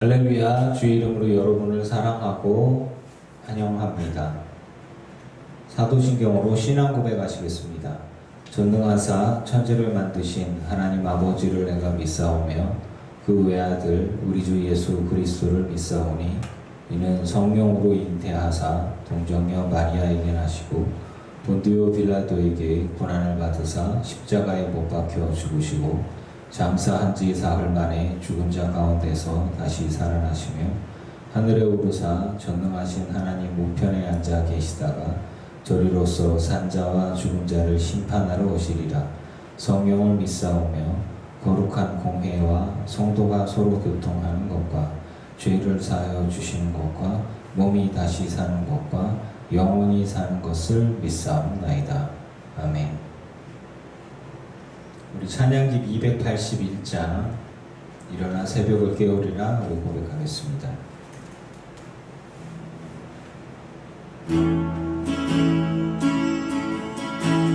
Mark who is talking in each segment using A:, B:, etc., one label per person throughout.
A: 할렐루야. 주의 이름으로 여러분을 사랑하고 환영합니다. 사도신경으로 신앙 고백하시겠습니다. 전능하사 천지를 만드신 하나님 아버지를 내가 믿사오며 그 외아들 우리 주 예수 그리스도를 믿사오니 이는 성령으로 잉태하사 동정녀 마리아에게 나시고 본디오 빌라도에게 고난을 받으사 십자가에 못 박혀 죽으시고 장사한 지 사흘 만에 죽은 자 가운데서 다시 살아나시며 하늘에 오르사 전능하신 하나님 우편에 앉아 계시다가 저리로서 산자와 죽은 자를 심판하러 오시리라. 성령을 믿사오며 거룩한 공회와 성도가 서로 교통하는 것과 죄를 사하여 주시는 것과 몸이 다시 사는 것과 영원히 사는 것을 믿사옵나이다. 아멘. 우리 찬양집 281장 일어나 새벽을 깨우리라 하고 고백하겠습니다.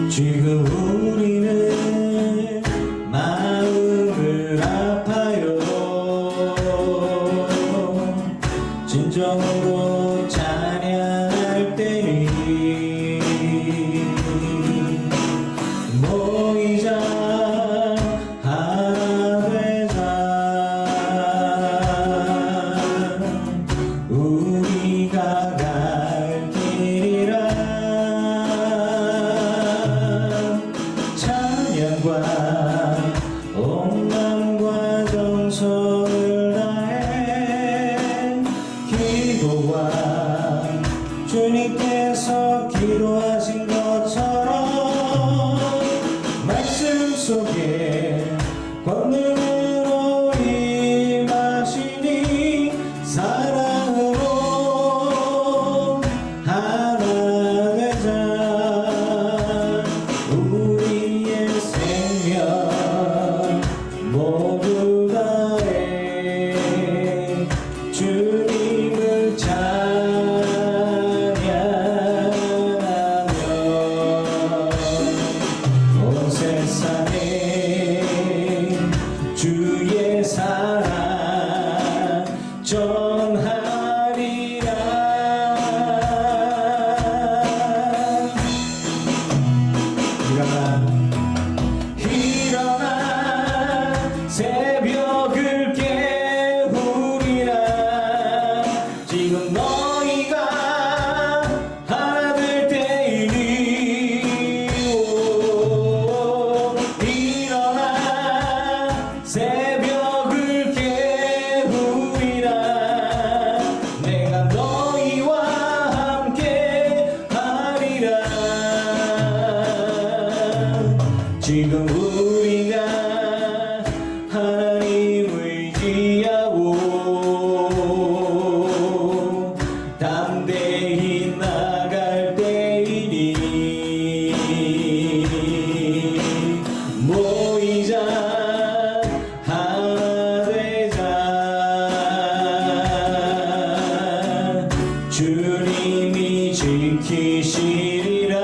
A: 지금 우리는 마음을 아파요. 진정으로 찬양할 때니 모이자 온맘과 정성을 다해 기도와 주님께서 기도하신 것처럼 말씀 속에 권능으로 임하시니 사랑으로 하나 되자. 우리의 생명 모두 다해 주님을 찬양하며 온 세상에 주의 사랑 전하리라. 일어나 새벽을 깨우리라. 지금 너희가 하나 될 때이니 일어나 새벽을 깨우리라. 내가 너희와 함께 하리라. 지금 우리가 하나님을 의지하고 담대히 나갈 때이니 모이자 하나 되자. 주님이 지키시리라.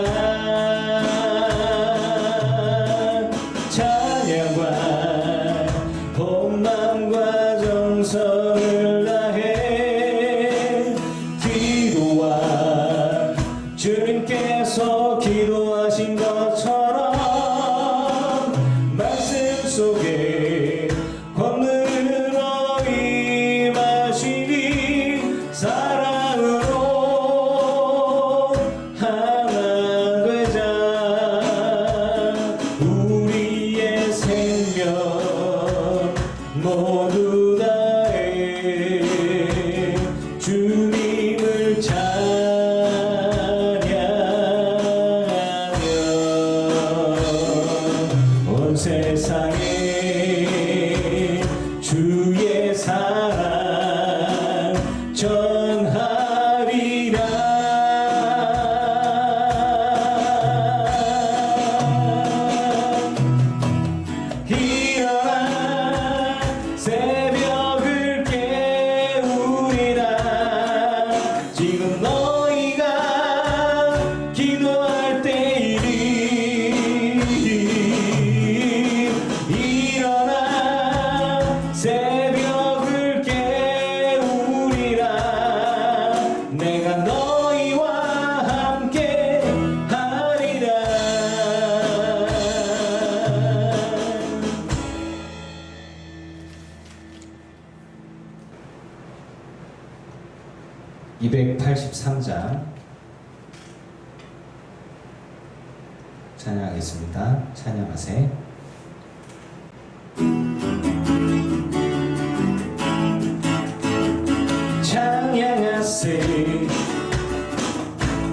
A: 찬양과 온맘과 정성을 다해 기도와 주님께서 기도하신 것처럼 말씀 속에 권능으로 임하시니 사랑으로 하나 되자. 우리의 생명 모두 다해 주님을 찬양하며 온 세상에 주의 사랑 전하리라. 일어나 새벽을 깨우리라. 지금 너희가 기도할 때이니 일어나 새벽을 깨우리라. 283장 찬양하겠습니다. 찬양하세요. 찬양하세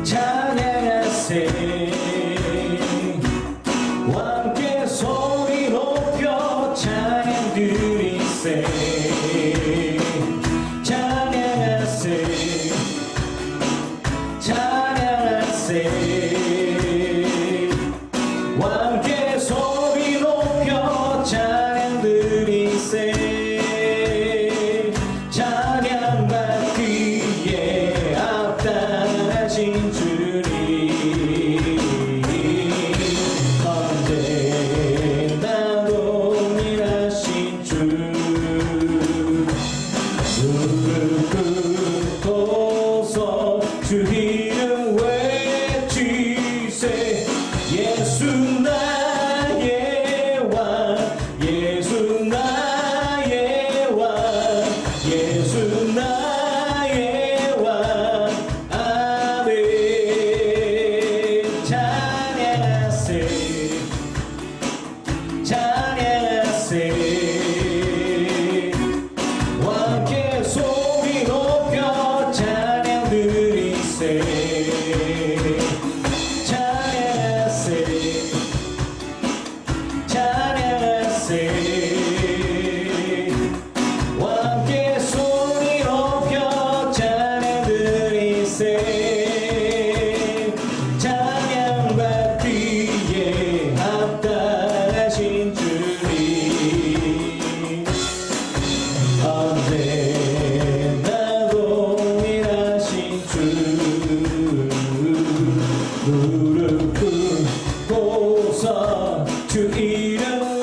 A: 찬양하세 함께 소리 높여 찬양 드리세 찬양하세 찬양하세 함께 소리 높여 찬양 드리세 찬양받기에 합당하신 주님 언제나 동일하신 주 무릎 꿇고서 주 이름 외치세 예수 나의 왕 예수 나의 왕 예수 나의 왕 아멘 찬양하세 찬양하세 함께 소리 높여 찬양 드리세 찬양하세 찬양하세 함께 소리 높여 찬양 드리세 찬양받기에 합당하신 주님 언제나 동일하신 주 무릎 꿇고서 주 이름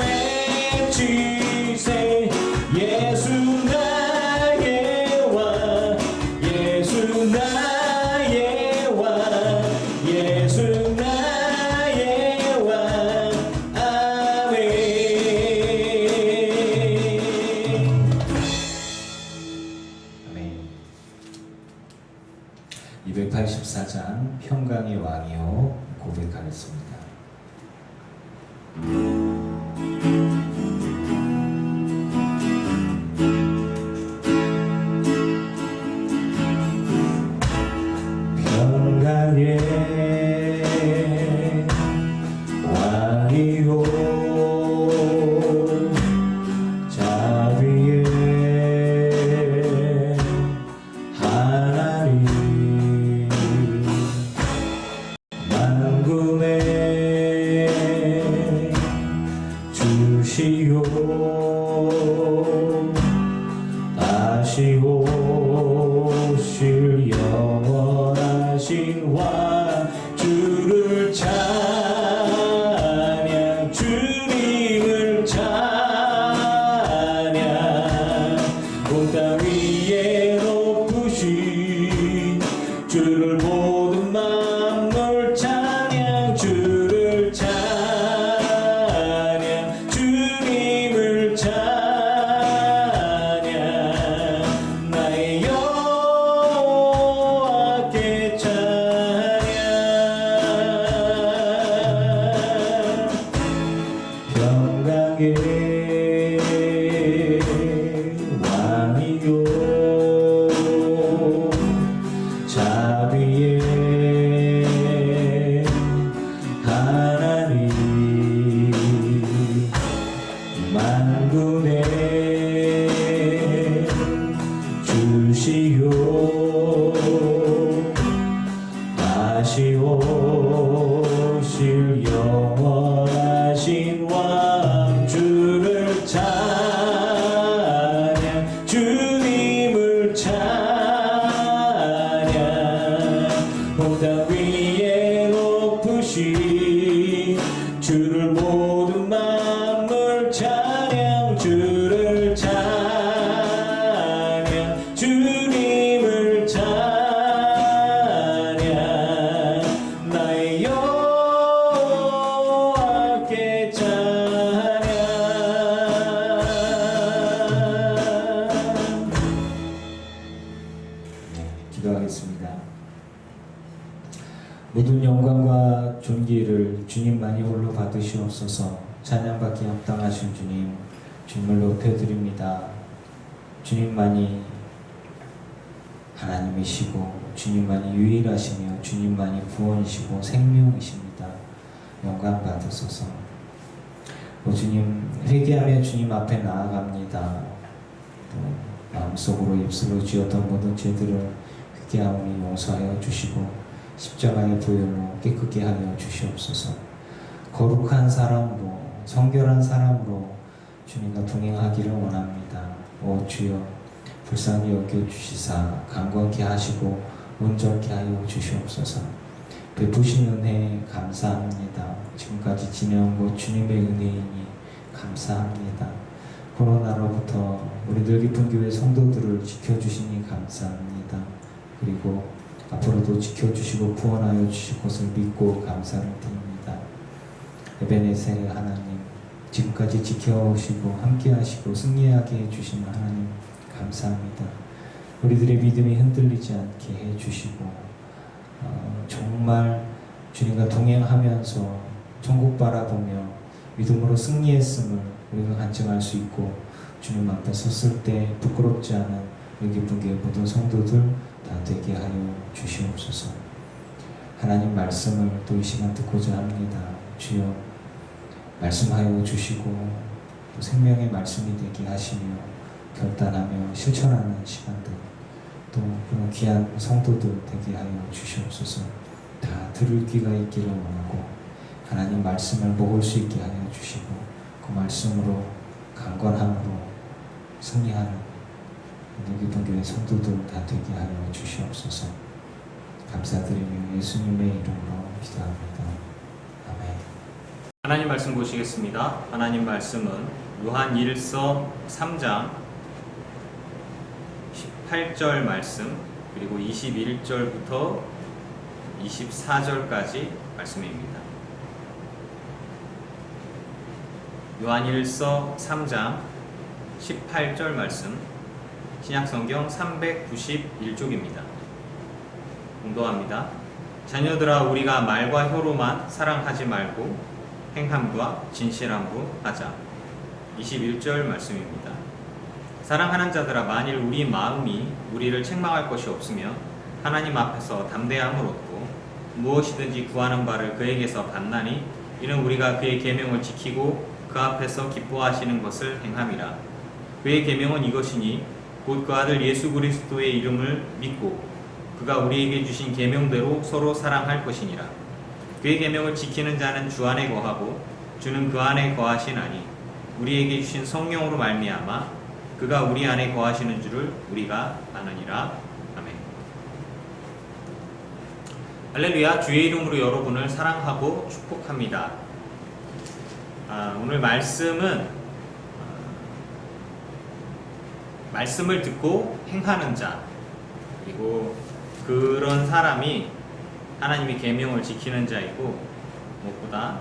A: 외치세 예수 나의 왕 예수 나의 왕 예수 나의 왕 아멘 아멘 284장 평강의 왕이요 고백하겠습니다. 평강의 왕이요 자비의 하나님 만군의 주시오 다시 오실 영원하신 왕 주를 찬양 주님을 찬양 온 땅 위에 높으신 주를 모든 만물 찬양 주를 찬양 주님을 찬양 나의 여호와께 찬양 평강의 왕이요 자비의 하나님 만군의 주시오 다시 오실 영원하신 왕 주를 찬양 주님을 찬양 온 땅 위에 높으신 주를 모든 만물 찬양 주를 찬양 주님을 찬양 나의 여호와께 찬양 기도하겠습니다. 모든 영광과 존귀를 주님만이 홀로 받으시옵소서. 찬양받기 합당하신 주님, 주님을 높여드립니다. 주님만이 하나님이시고 주님만이 유일하시며 주님만이 구원이시고 생명이십니다. 영광 받으소서. 주님, 회개하며 주님 앞에 나아갑니다. 또 마음속으로 입술로 지었던 모든 죄들을 회개하오니 용서하여 주시고 십자가의 보혈로 깨끗게 하여 주시옵소서. 거룩한 사람으로 성결한 사람으로 주님과 동행하기를 원합니다. 오 주여, 불쌍히 여겨주시사 강건케 하시고 온전케 하여 주시옵소서. 베푸신 은혜 감사합니다. 지금까지 지내온 것 주님의 은혜이니 감사합니다. 코로나로부터 우리 늘깊은 교회 성도들을 지켜주시니 감사합니다. 그리고 앞으로도 지켜주시고 구원하여 주실 것을 믿고 감사를 드립니다. 에베네셀 하나님, 지금까지 지켜오시고 함께하시고 승리하게 해주시는 하나님 감사합니다. 우리들의 믿음이 흔들리지 않게 해주시고 정말 주님과 동행하면서 천국 바라보며 믿음으로 승리했음을 우리가 간증할 수 있고 주님 앞에 섰을 때 부끄럽지 않은 우리 깊은 교회 모든 성도들 다 되게 하여 주시옵소서. 하나님 말씀을 또 이 시간 듣고자 합니다. 주여, 말씀하여 주시고 또 생명의 말씀이 되게 하시며 결단하며 실천하는 시간들, 또 그런 귀한 성도들 되게 하여 주시옵소서. 다 들을 귀가 있기를 원하고 하나님 말씀을 먹을 수 있게 하여 주시고 그 말씀으로 강건함으로 승리하는 깊은 교회 성도들 다 되게 하여 주시옵소서. 감사드리며 예수님의 이름으로 기도합니다. 아멘.
B: 하나님 말씀 보시겠습니다. 하나님 말씀은 요한 1서 3장 18절 말씀, 그리고 21절부터 24절까지 말씀입니다. 요한 1서 3장 18절 말씀, 신약성경 391쪽입니다. 공도합니다. 자녀들아, 우리가 말과 혀로만 사랑하지 말고 행함과 진실함으로 하자. 21절 말씀입니다. 사랑하는 자들아, 만일 우리 마음이 우리를 책망할 것이 없으면 하나님 앞에서 담대함을 얻고 무엇이든지 구하는 바를 그에게서 받나니 이는 우리가 그의 계명을 지키고 그 앞에서 기뻐하시는 것을 행함이라. 그의 계명은 이것이니 곧 그 아들 예수 그리스도의 이름을 믿고 그가 우리에게 주신 계명대로 서로 사랑할 것이니라. 그의 계명을 지키는 자는 주 안에 거하고 주는 그 안에 거하시나니 우리에게 주신 성령으로 말미암아 그가 우리 안에 거하시는 줄을 우리가 아느니라. 아멘. 할렐루야. 주의 이름으로 여러분을 사랑하고 축복합니다. 오늘 말씀은 말씀을 듣고 행하는 자, 그리고 그런 사람이 하나님의 계명을 지키는 자이고 무엇보다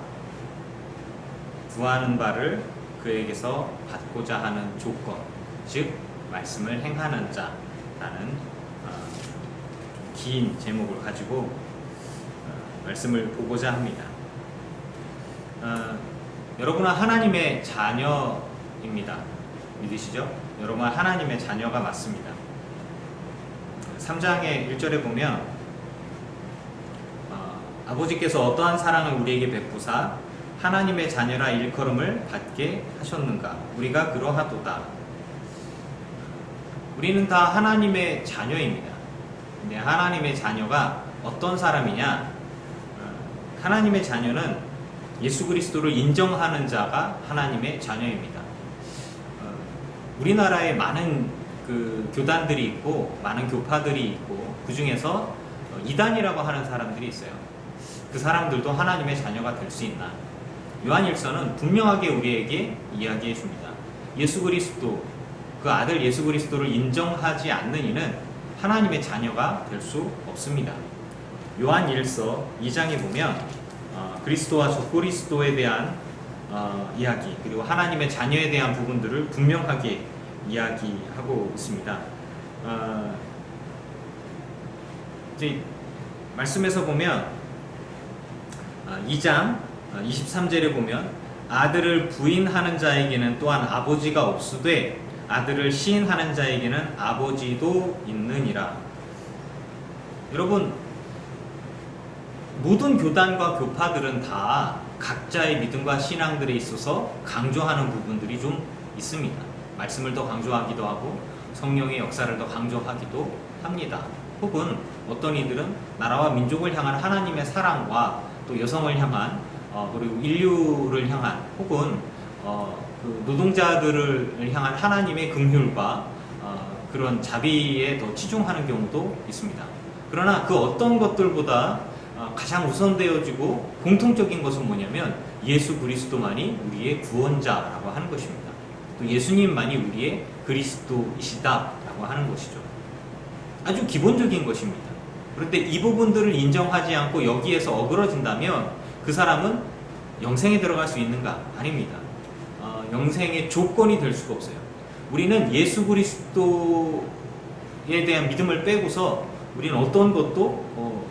B: 구하는 바를 그에게서 받고자 하는 조건, 즉 말씀을 행하는 자라는 긴 제목을 가지고 말씀을 보고자 합니다. 여러분은 하나님의 자녀입니다. 믿으시죠? 여러분은 하나님의 자녀가 맞습니다. 3장의 1절에 보면 아버지께서 어떠한 사랑을 우리에게 베푸사 하나님의 자녀라 일컬음을 받게 하셨는가? 우리가 그러하도다. 우리는 다 하나님의 자녀입니다. 근데 하나님의 자녀가 어떤 사람이냐? 하나님의 자녀는 예수 그리스도를 인정하는 자가 하나님의 자녀입니다. 우리나라에 많은 교단들이 있고 많은 교파들이 있고 그 중에서 이단이라고 하는 사람들이 있어요. 그 사람들도 하나님의 자녀가 될 수 있나? 요한일서는 분명하게 우리에게 이야기해 줍니다. 예수 그리스도, 그 아들 예수 그리스도를 인정하지 않는 이는 하나님의 자녀가 될 수 없습니다. 요한일서 2장에 보면 그리스도와 적그리스도에 대한 이야기, 그리고 하나님의 자녀에 대한 부분들을 분명하게 이야기하고 있습니다. 이제 말씀에서 보면 2장 23절에 보면 아들을 부인하는 자에게는 또한 아버지가 없으되 아들을 시인하는 자에게는 아버지도 있느니라. 여러분, 모든 교단과 교파들은 다 각자의 믿음과 신앙들에 있어서 강조하는 부분들이 좀 있습니다. 말씀을 더 강조하기도 하고 성령의 역사를 더 강조하기도 합니다. 혹은 어떤 이들은 나라와 민족을 향한 하나님의 사랑과 또 여성을 향한 그리고 인류를 향한 혹은 그 노동자들을 향한 하나님의 긍휼과 그런 자비에 더 치중하는 경우도 있습니다. 그러나 그 어떤 것들보다 가장 우선되어지고 공통적인 것은 뭐냐면 예수 그리스도만이 우리의 구원자라고 하는 것입니다. 또 예수님만이 우리의 그리스도이시다라고 하는 것이죠. 아주 기본적인 것입니다. 그런데 이 부분들을 인정하지 않고 여기에서 어그러진다면 그 사람은 영생에 들어갈 수 있는가? 아닙니다. 영생의 조건이 될 수가 없어요. 우리는 예수 그리스도에 대한 믿음을 빼고서 우리는 어떤 것도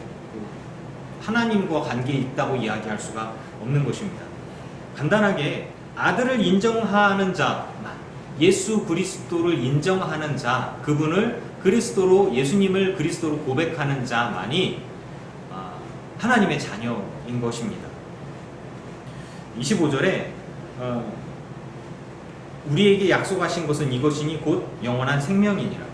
B: 하나님과 관계에 있다고 이야기할 수가 없는 것입니다. 간단하게 아들을 인정하는 자만, 예수 그리스도를 인정하는 자, 그분을 그리스도로, 예수님을 그리스도로 고백하는 자만이 하나님의 자녀인 것입니다. 25절에 우리에게 약속하신 것은 이것이니 곧 영원한 생명이니라.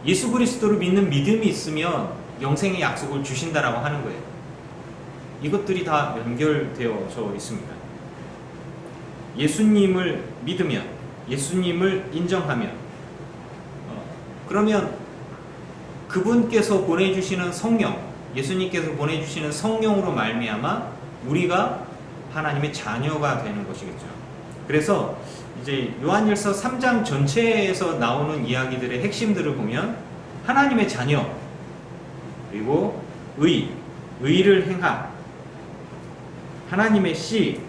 B: 예수 그리스도를 믿는 믿음이 있으면 영생의 약속을 주신다라고 하는 거예요. 이것들이 다 연결되어져 있습니다. 예수님을 믿으면, 예수님을 인정하면, 그러면 그분께서 보내주시는 성령, 예수님께서 보내주시는 성령으로 말미암아 우리가 하나님의 자녀가 되는 것이겠죠. 그래서 이제 요한일서 3장 전체에서 나오는 이야기들의 핵심들을 보면 하나님의 자녀, 그리고 의를 행함, 하나님의 씨,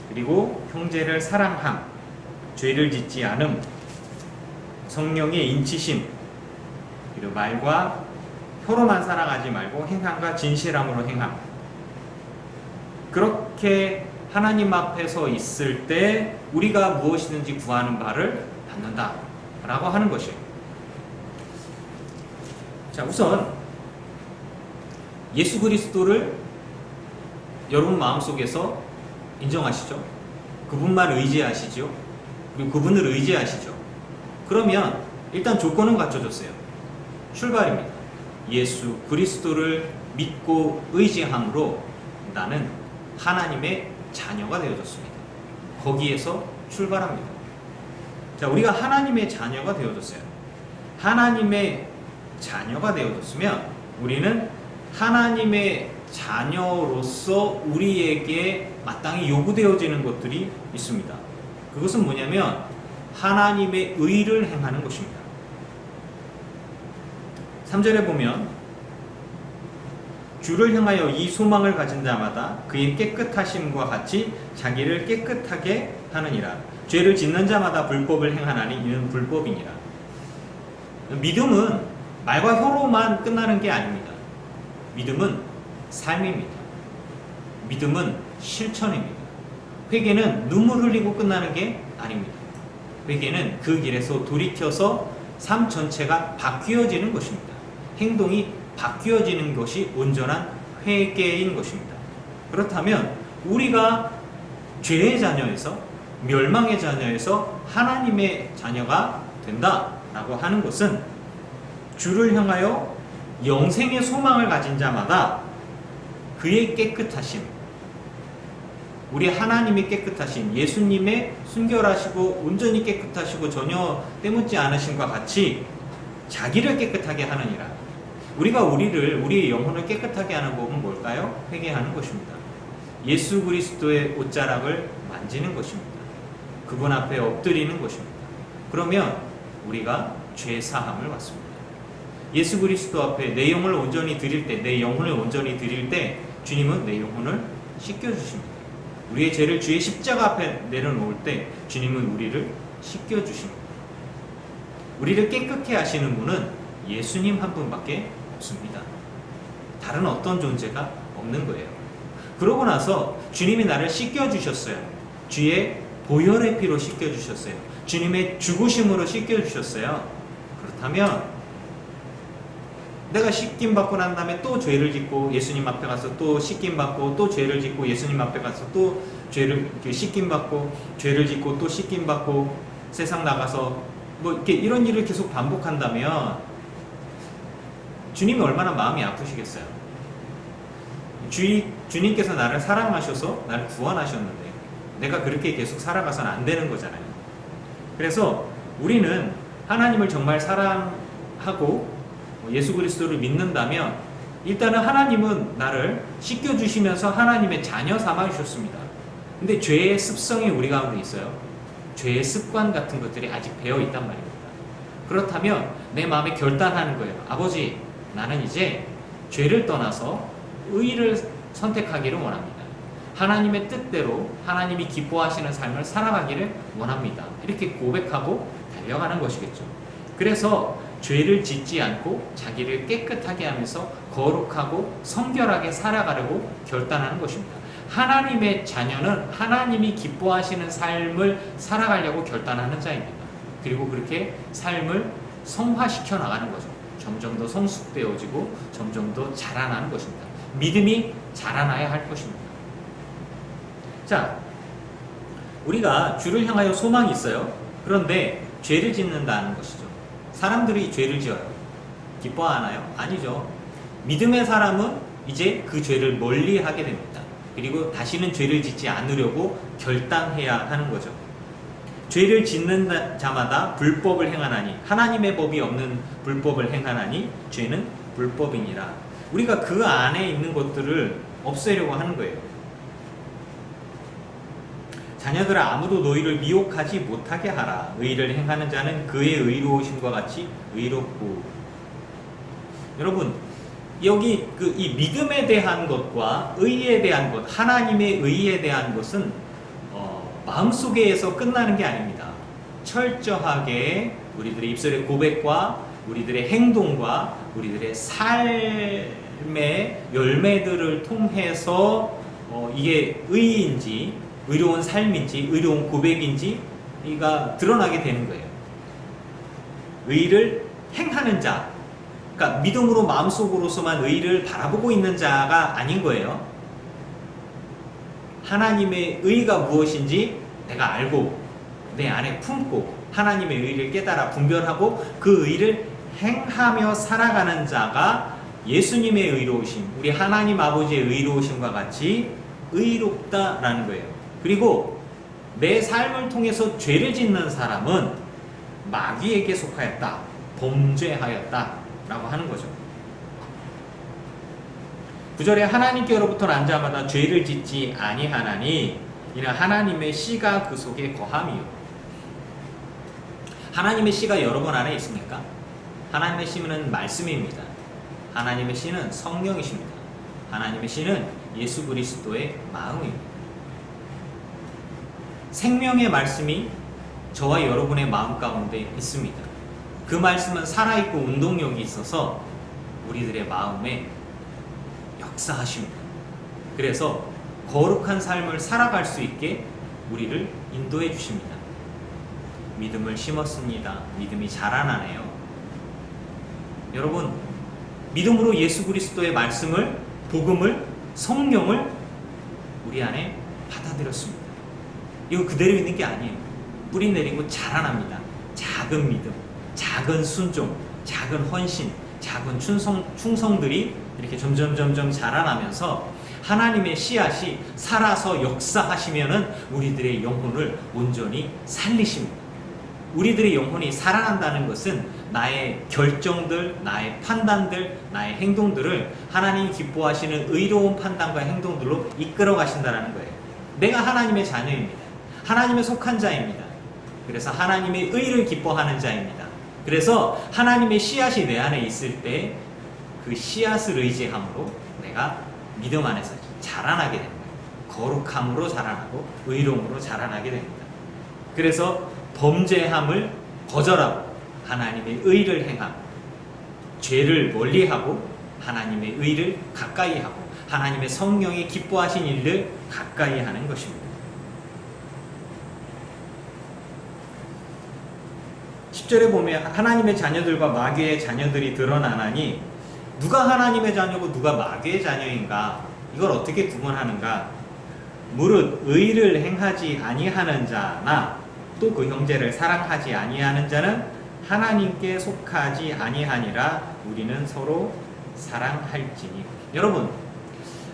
B: 그리고 형제를 사랑함, 죄를 짓지 않음, 성령의 인치심, 그리고 말과 혀로만 사랑하지 말고 행함과 진실함으로 행함. 그렇게 하나님 앞에 서 있을 때 우리가 무엇이든지 구하는 바를 받는다 라고 하는 것이에요. 자, 우선 예수 그리스도를 여러분 마음속에서 인정하시죠? 그분만 의지하시죠? 그리고 그분을 의지하시죠? 그러면 일단 조건은 갖춰졌어요. 출발입니다. 예수 그리스도를 믿고 의지함으로 나는 하나님의 자녀가 되어졌습니다. 거기에서 출발합니다. 자, 우리가 하나님의 자녀가 되어졌어요. 하나님의 자녀가 되어졌으면 우리는 하나님의 자녀로서 우리에게 마땅히 요구되어지는 것들이 있습니다. 그것은 뭐냐면 하나님의 의를 행하는 것입니다. 3절에 보면 주를 향하여 이 소망을 가진 자마다 그의 깨끗하심과 같이 자기를 깨끗하게 하느니라. 죄를 짓는 자마다 불법을 행하나니 이는 불법이니라. 믿음은 말과 혀로만 끝나는 게 아닙니다. 믿음은 삶입니다. 믿음은 실천입니다. 회개는 눈물 흘리고 끝나는 게 아닙니다. 회개는 그 길에서 돌이켜서 삶 전체가 바뀌어지는 것입니다. 행동이 바뀌어지는 것이 온전한 회개인 것입니다. 그렇다면 우리가 죄의 자녀에서 멸망의 자녀에서 하나님의 자녀가 된다라고 하는 것은 주를 향하여 영생의 소망을 가진 자마다 그의 깨끗하심, 우리 하나님의 깨끗하심, 예수님의 순결하시고 온전히 깨끗하시고 전혀 때묻지 않으심과 같이 자기를 깨끗하게 하느니라. 우리가 우리의 영혼을 깨끗하게 하는 법은 뭘까요? 회개하는 것입니다. 예수 그리스도의 옷자락을 만지는 것입니다. 그분 앞에 엎드리는 것입니다. 그러면 우리가 죄 사함을 받습니다. 예수 그리스도 앞에 내 영혼을 온전히 드릴 때, 내 영혼을 온전히 드릴 때 주님은 내 영혼을 씻겨주십니다. 우리의 죄를 주의 십자가 앞에 내려놓을 때 주님은 우리를 씻겨주십니다. 우리를 깨끗게 하시는 분은 예수님 한 분밖에 없습니다. 다른 어떤 존재가 없는 거예요. 그러고 나서 주님이 나를 씻겨주셨어요. 주의 보혈의 피로 씻겨주셨어요. 주님의 죽으심으로 씻겨주셨어요. 그렇다면 내가 씻김 받고 난 다음에 또 죄를 짓고 예수님 앞에 가서 또 씻김 받고 또 죄를 짓고 예수님 앞에 가서 또 죄를 씻김 받고 죄를 짓고 또 씻김 받고 세상 나가서 뭐 이렇게 이런 일을 계속 반복한다면 주님이 얼마나 마음이 아프시겠어요. 주님께서 나를 사랑하셔서 나를 구원하셨는데 내가 그렇게 계속 살아가서는 안 되는 거잖아요. 그래서 우리는 하나님을 정말 사랑하고 예수 그리스도를 믿는다면 일단은 하나님은 나를 씻겨주시면서 하나님의 자녀 삼아주셨습니다. 근데 죄의 습성이 우리 가운데 있어요. 죄의 습관 같은 것들이 아직 배어있단 말입니다. 그렇다면 내 마음에 결단하는 거예요. 아버지, 나는 이제 죄를 떠나서 의를 선택하기를 원합니다. 하나님의 뜻대로 하나님이 기뻐하시는 삶을 살아가기를 원합니다. 이렇게 고백하고 달려가는 것이겠죠. 그래서 죄를 짓지 않고 자기를 깨끗하게 하면서 거룩하고 성결하게 살아가려고 결단하는 것입니다. 하나님의 자녀는 하나님이 기뻐하시는 삶을 살아가려고 결단하는 자입니다. 그리고 그렇게 삶을 성화시켜 나가는 거죠. 점점 더 성숙되어지고 점점 더 자라나는 것입니다. 믿음이 자라나야 할 것입니다. 자, 우리가 주를 향하여 소망이 있어요. 그런데 죄를 짓는다는 것이죠. 사람들이 죄를 지어요. 기뻐하나요? 아니죠. 믿음의 사람은 이제 그 죄를 멀리 하게 됩니다. 그리고 다시는 죄를 짓지 않으려고 결단해야 하는 거죠. 죄를 짓는 자마다 불법을 행하나니 하나님의 법이 없는 불법을 행하나니 죄는 불법이니라. 우리가 그 안에 있는 것들을 없애려고 하는 거예요. 자녀들아, 아무도 너희를 미혹하지 못하게 하라. 의를 행하는 자는 그의 의로우심과 같이 의롭고. 여러분, 여기 이 믿음에 대한 것과 의에 대한 것, 하나님의 의에 대한 것은 마음속에서 끝나는 게 아닙니다. 철저하게 우리들의 입술의 고백과 우리들의 행동과 우리들의 삶의 열매들을 통해서 이게 의인지 의로운 삶인지 의로운 고백인지 이가 드러나게 되는 거예요. 의를 행하는 자, 그러니까 믿음으로 마음속으로서만 의를 바라보고 있는 자가 아닌 거예요. 하나님의 의가 무엇인지 내가 알고 내 안에 품고 하나님의 의를 깨달아 분별하고 그 의를 행하며 살아가는 자가 예수님의 의로우심, 우리 하나님 아버지의 의로우심과 같이 의롭다라는 거예요. 그리고 내 삶을 통해서 죄를 짓는 사람은 마귀에게 속하였다, 범죄하였다 라고 하는 거죠. 9절에 하나님께로부터 난 자마다 죄를 짓지 아니하나니 이는 하나님의 씨가 그 속에 거함이요. 하나님의 씨가 여러분 안에 있습니까? 하나님의 씨는 말씀입니다. 하나님의 씨는 성령이십니다. 하나님의 씨는 예수 그리스도의 마음입니다. 생명의 말씀이 저와 여러분의 마음 가운데 있습니다. 그 말씀은 살아있고 운동력이 있어서 우리들의 마음에 역사하십니다. 그래서 거룩한 삶을 살아갈 수 있게 우리를 인도해 주십니다. 믿음을 심었습니다. 믿음이 자라나네요. 여러분, 믿음으로 예수 그리스도의 말씀을, 복음을, 성령을 우리 안에 받아들였습니다. 이거 그대로 있는 게 아니에요. 뿌리 내리고 자라납니다. 작은 믿음, 작은 순종, 작은 헌신, 작은 충성들이 이렇게 점점 자라나면서 하나님의 씨앗이 살아서 역사하시면은 우리들의 영혼을 온전히 살리십니다. 우리들의 영혼이 살아난다는 것은 나의 결정들, 나의 판단들, 나의 행동들을 하나님이 기뻐하시는 의로운 판단과 행동들로 이끌어 가신다는 거예요. 내가 하나님의 자녀입니다. 하나님의 속한 자입니다. 그래서 하나님의 의를 기뻐하는 자입니다. 그래서 하나님의 씨앗이 내 안에 있을 때 그 씨앗을 의지함으로 내가 믿음 안에서 자라나게 됩니다. 거룩함으로 자라나고 의로움으로 자라나게 됩니다. 그래서 범죄함을 거절하고 하나님의 의를 행함, 죄를 멀리하고 하나님의 의를 가까이 하고 하나님의 성령이 기뻐하신 일을 가까이 하는 것입니다. 10절에 보면 하나님의 자녀들과 마귀의 자녀들이 드러나나니 누가 하나님의 자녀고 누가 마귀의 자녀인가? 이걸 어떻게 구분하는가? 무릇 의를 행하지 아니하는 자나 또 그 형제를 사랑하지 아니하는 자는 하나님께 속하지 아니하니라. 우리는 서로 사랑할지니. 여러분,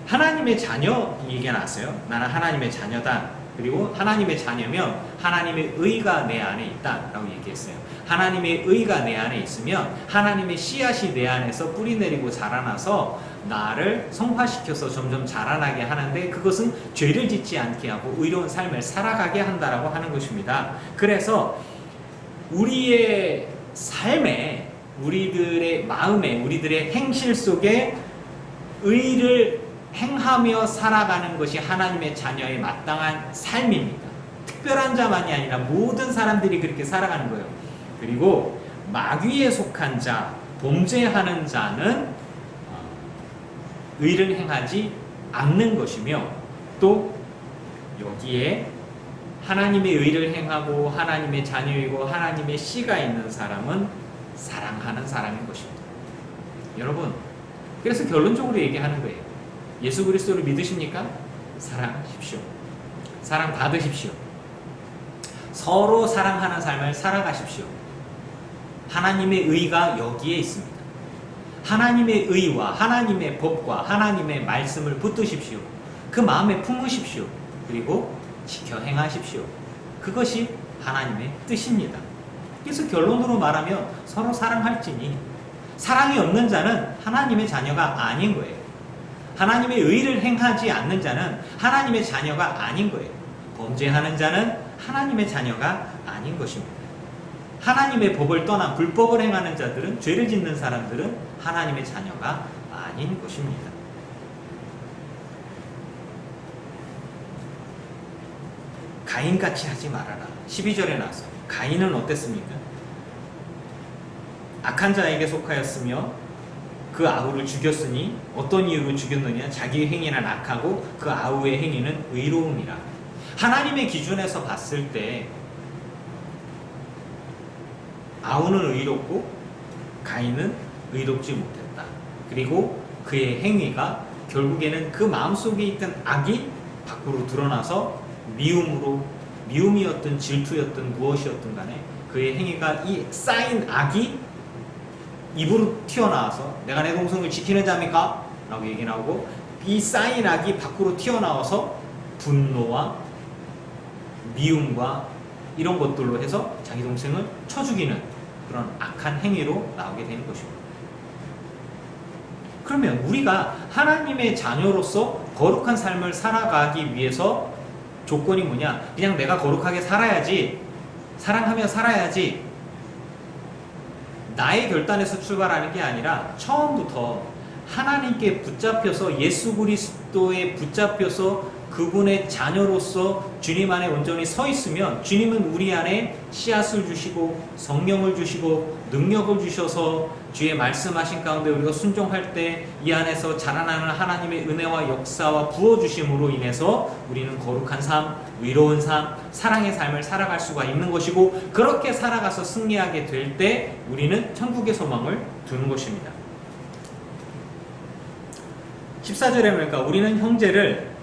B: 하나님의 자녀 얘기가 나왔어요. 나는 하나님의 자녀다. 그리고 하나님의 자녀면 하나님의 의가 내 안에 있다라고 얘기했어요. 하나님의 의가 내 안에 있으면 하나님의 씨앗이 내 안에서 뿌리내리고 자라나서 나를 성화시켜서 점점 자라나게 하는데, 그것은 죄를 짓지 않게 하고 의로운 삶을 살아가게 한다라고 하는 것입니다. 그래서 우리의 삶에, 우리들의 마음에, 우리들의 행실 속에 의를 행하며 살아가는 것이 하나님의 자녀의 마땅한 삶입니다. 특별한 자만이 아니라 모든 사람들이 그렇게 살아가는 거예요. 그리고 마귀에 속한 자, 범죄하는 자는 의를 행하지 않는 것이며, 또 여기에 하나님의 의를 행하고 하나님의 자녀이고 하나님의 씨가 있는 사람은 사랑하는 사람인 것입니다. 여러분, 그래서 결론적으로 얘기하는 거예요. 예수 그리스도를 믿으십니까? 사랑하십시오. 사랑 받으십시오. 서로 사랑하는 삶을 살아가십시오. 하나님의 의가 여기에 있습니다. 하나님의 의와 하나님의 법과 하나님의 말씀을 붙드십시오. 그 마음에 품으십시오. 그리고 지켜 행하십시오. 그것이 하나님의 뜻입니다. 그래서 결론으로 말하면 서로 사랑할지니, 사랑이 없는 자는 하나님의 자녀가 아닌 거예요. 하나님의 의를 행하지 않는 자는 하나님의 자녀가 아닌 거예요. 범죄하는 자는 하나님의 자녀가 아닌 것입니다. 하나님의 법을 떠나 불법을 행하는 자들은, 죄를 짓는 사람들은 하나님의 자녀가 아닌 것입니다. 가인같이 하지 말아라. 12절에 나와서 가인은 어땠습니까? 악한 자에게 속하였으며 그 아우를 죽였으니 어떤 이유로 죽였느냐? 자기의 행위는 악하고 그 아우의 행위는 의로움이라. 하나님의 기준에서 봤을 때 아우는 의롭고 가인은 의롭지 못했다. 그리고 그의 행위가 결국에는 그 마음속에 있던 악이 밖으로 드러나서 미움이었든 질투였든 무엇이었든 간에 그의 행위가, 이 쌓인 악이 입으로 튀어나와서 내가 내 동생을 지키는 자입니까? 라고 얘기 나오고, 이 쌓인 악이 밖으로 튀어나와서 분노와 미움과 이런 것들로 해서 자기 동생을 쳐 죽이는 그런 악한 행위로 나오게 되는 것입니다. 그러면 우리가 하나님의 자녀로서 거룩한 삶을 살아가기 위해서 조건이 뭐냐? 그냥 내가 거룩하게 살아야지, 사랑하며 살아야지, 나의 결단에서 출발하는 게 아니라 처음부터 하나님께 붙잡혀서, 예수 그리스도에 붙잡혀서 그분의 자녀로서 주님 안에 온전히 서 있으면, 주님은 우리 안에 씨앗을 주시고 성령을 주시고 능력을 주셔서 주의 말씀하신 가운데 우리가 순종할 때 이 안에서 자라나는 하나님의 은혜와 역사와 부어주심으로 인해서 우리는 거룩한 삶, 의로운 삶, 사랑의 삶을 살아갈 수가 있는 것이고, 그렇게 살아가서 승리하게 될 때 우리는 천국의 소망을 두는 것입니다. 14절에 보니까 우리는 형제를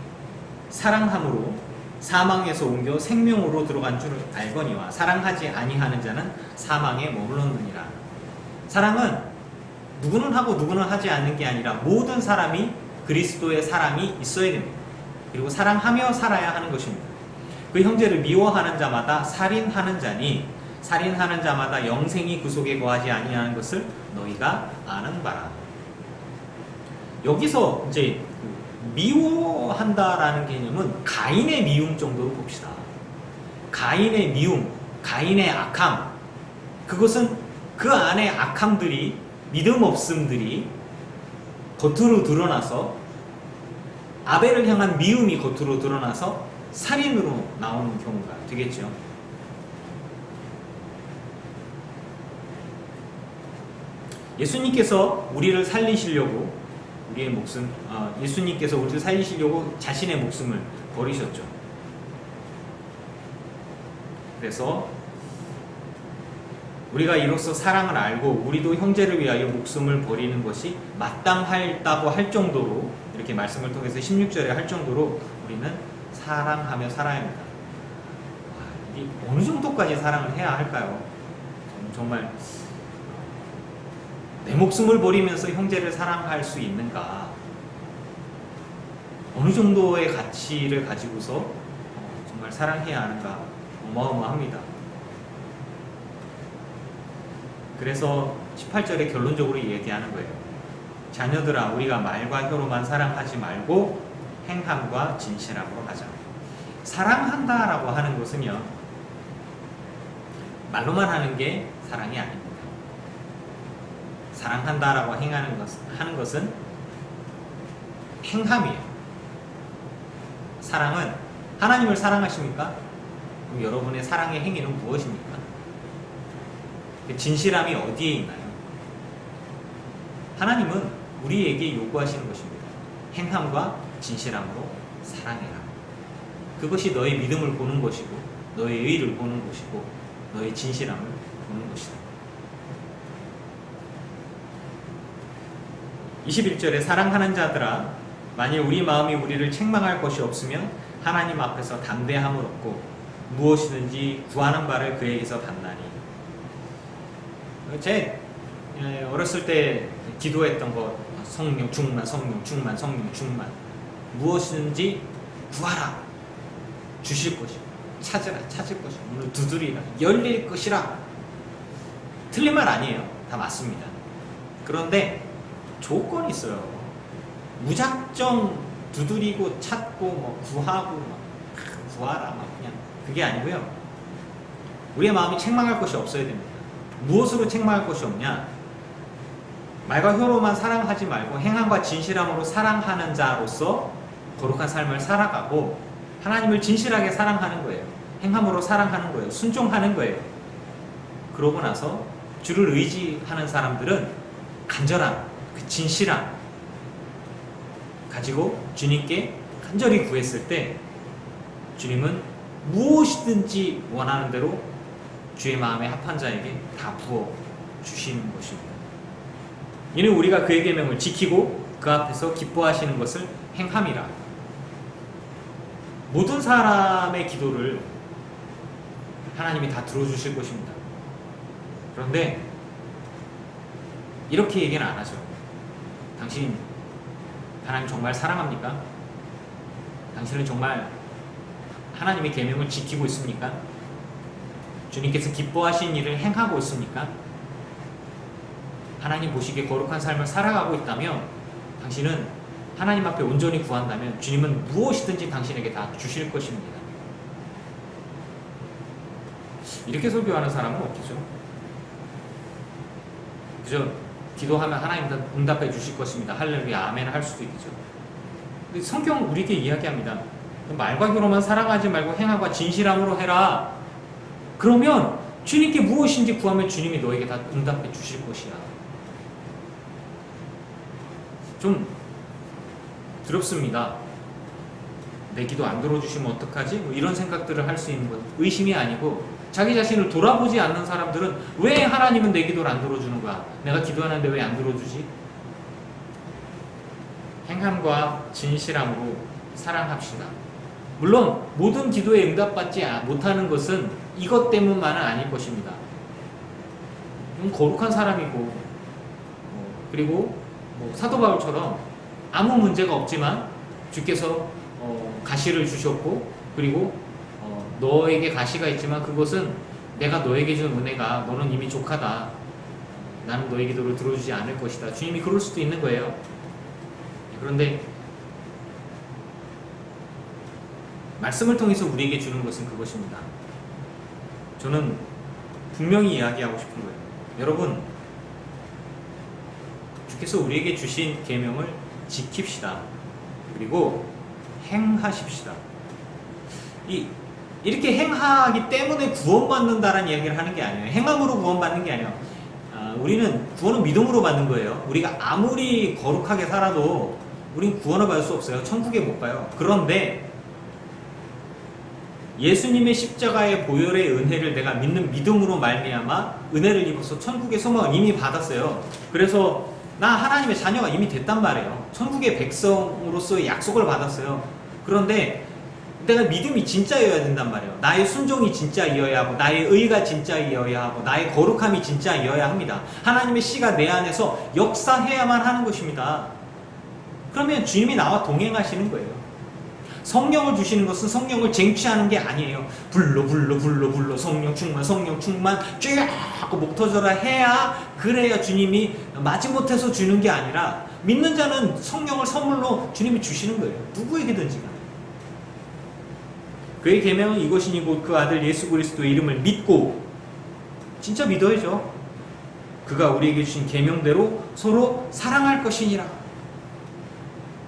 B: 사랑함으로 사망에서 옮겨 생명으로 들어간 줄 알거니와 사랑하지 아니하는 자는 사망에 머물렀느니라. 사랑은 누구는 하고 누구는 하지 않는 게 아니라 모든 사람이 그리스도의 사랑이 있어야 됩니다. 그리고 사랑하며 살아야 하는 것입니다. 그 형제를 미워하는 자마다 살인하는 자니 살인하는 자마다 영생이 그 속에 거하지 아니하는 것을 너희가 아는 바라. 여기서 이제 미워한다라는 개념은 가인의 미움 정도로 봅시다. 가인의 미움, 가인의 악함, 그것은 그 안에 악함들이, 믿음 없음들이 겉으로 드러나서, 아벨을 향한 미움이 겉으로 드러나서 살인으로 나오는 경우가 되겠죠. 예수님께서 우리를 살리시려고 예수님께서 우리를 살리시려고 자신의 목숨을 버리셨죠. 그래서 우리가 이로써 사랑을 알고 우리도 형제를 위하여 목숨을 버리는 것이 마땅하다고 할 정도로, 이렇게 말씀을 통해서 16절에 할 정도로 우리는 사랑하며 살아야 합니다. 이게 어느 정도까지 사랑을 해야 할까요? 정말 내 목숨을 버리면서 형제를 사랑할 수 있는가? 어느 정도의 가치를 가지고서 정말 사랑해야 하는가? 어마어마합니다. 그래서 18절에 결론적으로 얘기하는 거예요. 자녀들아, 우리가 말과 혀로만 사랑하지 말고 행함과 진실함으로 하자. 사랑한다라고 하는 것은요, 말로만 하는 게 사랑이 아닙니다. 사랑한다라고 하는 것은 행함이에요. 사랑은, 하나님을 사랑하십니까? 그럼 여러분의 사랑의 행위는 무엇입니까? 진실함이 어디에 있나요? 하나님은 우리에게 요구하시는 것입니다. 행함과 진실함으로 사랑해라. 그것이 너의 믿음을 보는 것이고, 너의 의를 보는 것이고, 너의 진실함을 보는 것이다. 21절에 사랑하는 자들아, 만일 우리 마음이 우리를 책망할 것이 없으면 하나님 앞에서 담대함을 얻고 무엇이든지 구하는 바를 그에게서 받나니. 제 어렸을 때 기도했던 것, 성령 충만, 성령 충만, 성령 충만. 무엇이든지 구하라, 주실 것이고, 찾으라, 찾을 것이고, 문을 두드리라, 열릴 것이라. 틀린 말 아니에요. 다 맞습니다. 그런데 조건이 있어요. 무작정 두드리고 찾고 뭐 구하고 막 구하라 막 그냥 그게 아니고요. 우리의 마음이 책망할 것이 없어야 됩니다. 무엇으로 책망할 것이 없냐? 말과 혀로만 사랑하지 말고 행함과 진실함으로 사랑하는 자로서 거룩한 삶을 살아가고 하나님을 진실하게 사랑하는 거예요. 행함으로 사랑하는 거예요. 순종하는 거예요. 그러고 나서 주를 의지하는 사람들은 간절한 그 진실함 가지고 주님께 간절히 구했을 때 주님은 무엇이든지 원하는 대로 주의 마음에 합한 자에게 다 부어 주시는 것입니다. 이는 우리가 그의 계명을 지키고 그 앞에서 기뻐하시는 것을 행함이라. 모든 사람의 기도를 하나님이 다 들어주실 것입니다. 그런데 이렇게 얘기는 안 하죠. 당신 하나님 정말 사랑합니까? 당신은 정말 하나님의 계명을 지키고 있습니까? 주님께서 기뻐하신 일을 행하고 있습니까? 하나님 보시기에 거룩한 삶을 살아가고 있다면 당신은 하나님 앞에 온전히 구한다면 주님은 무엇이든지 당신에게 다 주실 것입니다. 이렇게 설교하는 사람은 없겠죠. 그죠? 기도하면 하나님 응답해 주실 것입니다. 할렐루야, 아멘 할 수도 있겠죠. 근데 성경 우리에게 이야기합니다. 말과 혀로만 사랑하지 말고 행함과 진실함으로 해라. 그러면 주님께 무엇인지 구하면 주님이 너에게 다 응답해 주실 것이야. 좀 두렵습니다. 내 기도 안 들어주시면 어떡하지? 뭐 이런 생각들을 할 수 있는 것. 의심이 아니고 자기 자신을 돌아보지 않는 사람들은 왜 하나님은 내 기도를 안 들어주는 거야? 내가 기도하는데 왜 안 들어주지? 행함과 진실함으로 사랑합시다. 물론 모든 기도에 응답받지 못하는 것은 이것 때문만은 아닐 것입니다. 거룩한 사람이고 그리고 사도 바울처럼 아무 문제가 없지만 주께서 가시를 주셨고 그리고 너에게 가시가 있지만 그것은 내가 너에게 준 은혜가 너는 이미 족하다. 나는 너의 기도를 들어주지 않을 것이다. 주님이 그럴 수도 있는 거예요. 그런데 말씀을 통해서 우리에게 주는 것은 그것입니다. 저는 분명히 이야기하고 싶은 거예요. 여러분, 주께서 우리에게 주신 계명을 지킵시다. 그리고 행하십시다. 이렇게 행하기 때문에 구원받는다라는 이야기를 하는 게 아니에요. 행함으로 구원받는 게 아니에요. 우리는 구원은 믿음으로 받는 거예요. 우리가 아무리 거룩하게 살아도 우린 구원을 받을 수 없어요. 천국에 못 가요. 그런데 예수님의 십자가의 보혈의 은혜를 내가 믿는 믿음으로 말미암아 은혜를 입어서 천국의 소망을 이미 받았어요. 그래서 나 하나님의 자녀가 이미 됐단 말이에요. 천국의 백성으로서의 약속을 받았어요. 그런데 내가 믿음이 진짜여야 된단 말이에요. 나의 순종이 진짜이어야 하고 나의 의가 진짜이어야 하고 나의 거룩함이 진짜이어야 합니다. 하나님의 씨가 내 안에서 역사해야만 하는 것입니다. 그러면 주님이 나와 동행하시는 거예요. 성령을 주시는 것은 성령을 쟁취하는 게 아니에요. 불러 성령 충만 쫙 하고 목 터져라 해야 그래야 주님이 마지못해서 주는 게 아니라 믿는 자는 성령을 선물로 주님이 주시는 거예요. 누구에게든지 간에. 그의 계명은 이것이니 곧 그 아들 예수 그리스도의 이름을 믿고 진짜 믿어야죠. 그가 우리에게 주신 계명대로 서로 사랑할 것이니라.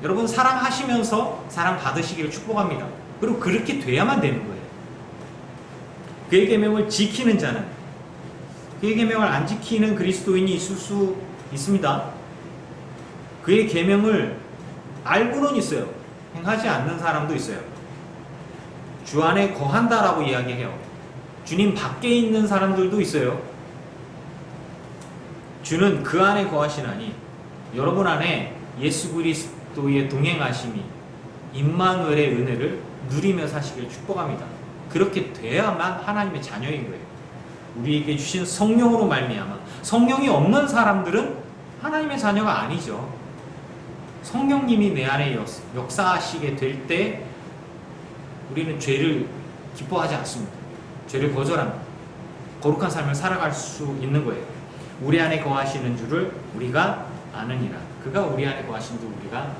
B: 여러분 사랑하시면서 사랑 받으시기를 축복합니다. 그리고 그렇게 돼야만 되는 거예요. 그의 계명을 지키는 자는 그의 계명을 안 지키는 그리스도인이 있을 수 있습니다. 그의 계명을 알고는 있어요. 행하지 않는 사람도 있어요. 주 안에 거한다라고 이야기해요. 주님 밖에 있는 사람들도 있어요. 주는 그 안에 거하시나니 여러분 안에 예수 그리스도의 동행하심이 임마누엘의 은혜를 누리며 사시길 축복합니다. 그렇게 돼야만 하나님의 자녀인 거예요. 우리에게 주신 성령으로 말미암아. 성령이 없는 사람들은 하나님의 자녀가 아니죠. 성령님이 내 안에 역사하시게 될 때 우리는 죄를 기뻐하지 않습니다. 죄를 거절합니다. 거룩한 삶을 살아갈 수 있는 거예요. 우리 안에 거하시는 줄을 우리가 아느니라. 그가 우리 안에 거하신 줄 우리가 안다.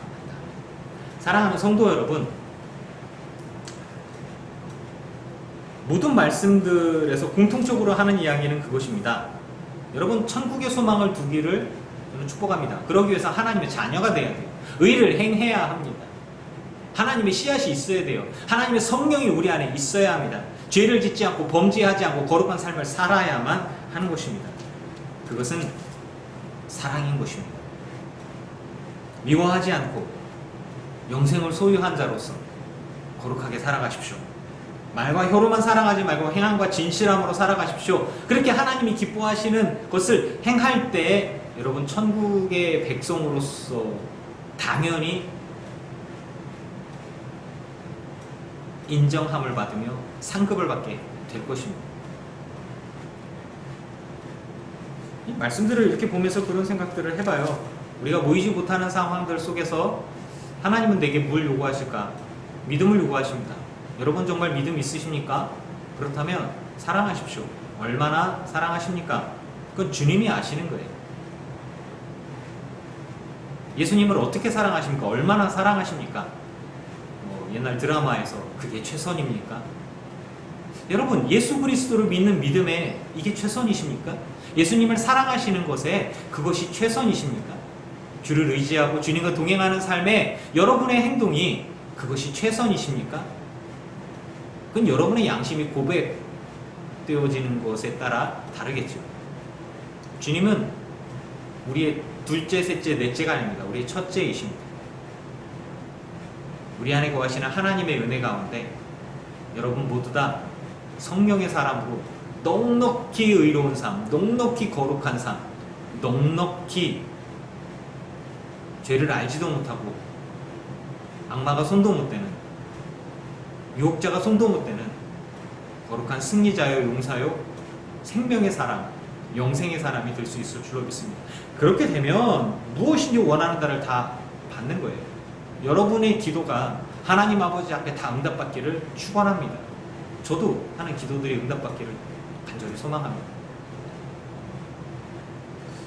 B: 사랑하는 성도 여러분, 모든 말씀들에서 공통적으로 하는 이야기는 그것입니다. 여러분 천국의 소망을 두기를 저는 축복합니다. 그러기 위해서 하나님의 자녀가 돼야 돼요. 의를 행해야 합니다. 하나님의 씨앗이 있어야 돼요. 하나님의 성령이 우리 안에 있어야 합니다. 죄를 짓지 않고 범죄하지 않고 거룩한 삶을 살아야만 하는 것입니다. 그것은 사랑인 것입니다. 미워하지 않고 영생을 소유한 자로서 거룩하게 살아가십시오. 말과 혀로만 사랑하지 말고 행함과 진실함으로 살아가십시오. 그렇게 하나님이 기뻐하시는 것을 행할 때 여러분 천국의 백성으로서 당연히 인정함을 받으며 상급을 받게 될 것입니다. 이 말씀들을 이렇게 보면서 그런 생각들을 해봐요. 우리가 모이지 못하는 상황들 속에서 하나님은 내게 뭘 요구하실까? 믿음을 요구하십니다. 여러분 정말 믿음 있으십니까? 그렇다면 사랑하십시오. 얼마나 사랑하십니까? 그건 주님이 아시는 거예요. 예수님을 어떻게 사랑하십니까? 얼마나 사랑하십니까? 옛날 드라마에서 그게 최선입니까? 여러분 예수 그리스도를 믿는 믿음에 이게 최선이십니까? 예수님을 사랑하시는 것에 그것이 최선이십니까? 주를 의지하고 주님과 동행하는 삶에 여러분의 행동이 그것이 최선이십니까? 그건 여러분의 양심이 고백되어지는 것에 따라 다르겠죠. 주님은 우리의 둘째, 셋째, 넷째가 아닙니다. 우리의 첫째이십니다. 우리 안에 거하시는 하나님의 은혜 가운데 여러분 모두 다 성령의 사람으로 넉넉히 의로운 삶, 넉넉히 거룩한 삶, 넉넉히 죄를 알지도 못하고 악마가 손도 못 대는, 유혹자가 손도 못 대는 거룩한 승리자요, 용사요, 생명의 사람, 영생의 사람이 될 수 있을 줄로 믿습니다. 그렇게 되면 무엇인지 원하는 바를 다 받는 거예요. 여러분의 기도가 하나님 아버지 앞에 다 응답받기를 축원합니다. 저도 하는 기도들이 응답받기를 간절히 소망합니다.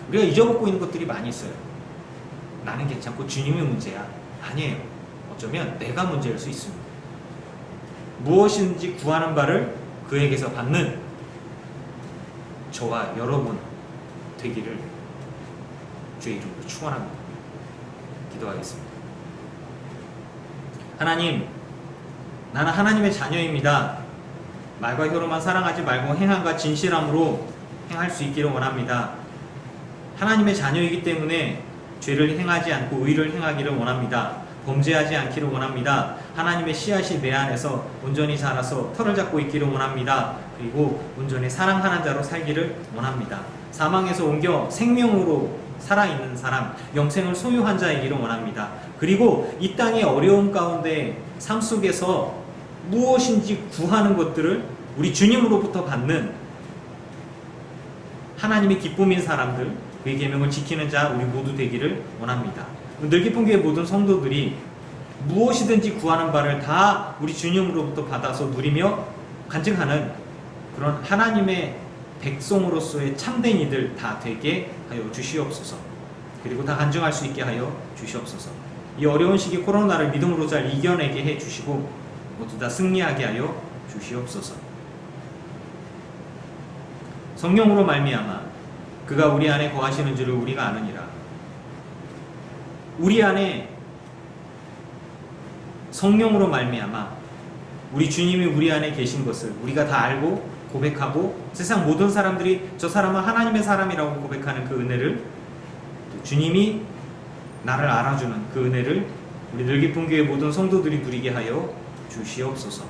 B: 우리가 잊어먹고 있는 것들이 많이 있어요. 나는 괜찮고 주님이 문제야. 아니에요. 어쩌면 내가 문제일 수 있습니다. 무엇인지 구하는 바를 그에게서 받는 저와 여러분 되기를 주의 이름으로 축원합니다. 기도하겠습니다. 하나님, 나는 하나님의 자녀입니다. 말과 혀로만 사랑하지 말고 행함과 진실함으로 행할 수 있기를 원합니다. 하나님의 자녀이기 때문에 죄를 행하지 않고 의를 행하기를 원합니다. 범죄하지 않기를 원합니다. 하나님의 씨앗이 내 안에서 온전히 자라서 털을 잡고 있기를 원합니다. 그리고 온전히 사랑하는 자로 살기를 원합니다. 사망에서 옮겨 생명으로 살아있는 사람, 영생을 소유한 자이기를 원합니다. 그리고 이 땅의 어려움 가운데 삶 속에서 무엇인지 구하는 것들을 우리 주님으로부터 받는 하나님의 기쁨인 사람들, 그의 계명을 지키는 자 우리 모두 되기를 원합니다. 늘 깊은 교회 모든 성도들이 무엇이든지 구하는 바를 다 우리 주님으로부터 받아서 누리며 간증하는 그런 하나님의 백성으로서의 참된 이들 다 되게 하여 주시옵소서. 그리고 다 간증할 수 있게 하여 주시옵소서. 이 어려운 시기 코로나를 믿음으로 잘 이겨내게 해 주시고 모두 다 승리하게 하여 주시옵소서. 성령으로 말미암아 그가 우리 안에 거하시는 줄을 우리가 아느니라. 우리 안에 성령으로 말미암아 우리 주님이 우리 안에 계신 것을 우리가 다 알고 고백하고 세상 모든 사람들이 저 사람은 하나님의 사람이라고 고백하는 그 은혜를, 주님이 나를 알아주는 그 은혜를 우리 늘 깊은 교회 모든 성도들이 누리게 하여 주시옵소서.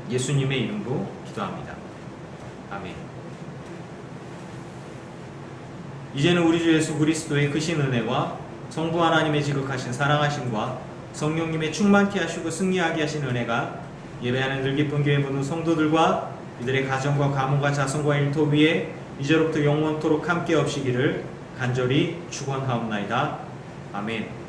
B: 예수님의 이름으로 기도합니다. 아멘. 이제는 우리 주 예수 그리스도의 크신 은혜와 성부 하나님의 지극하신 사랑하심과 성령님의 충만케 하시고 승리하게 하신 은혜가 예배하는 늘 깊은 교회 모든 성도들과 이들의 가정과 가문과 자손과 일터 위에 이제로부터 영원토록 함께 없이기를 간절히 축원하옵나이다. 아멘.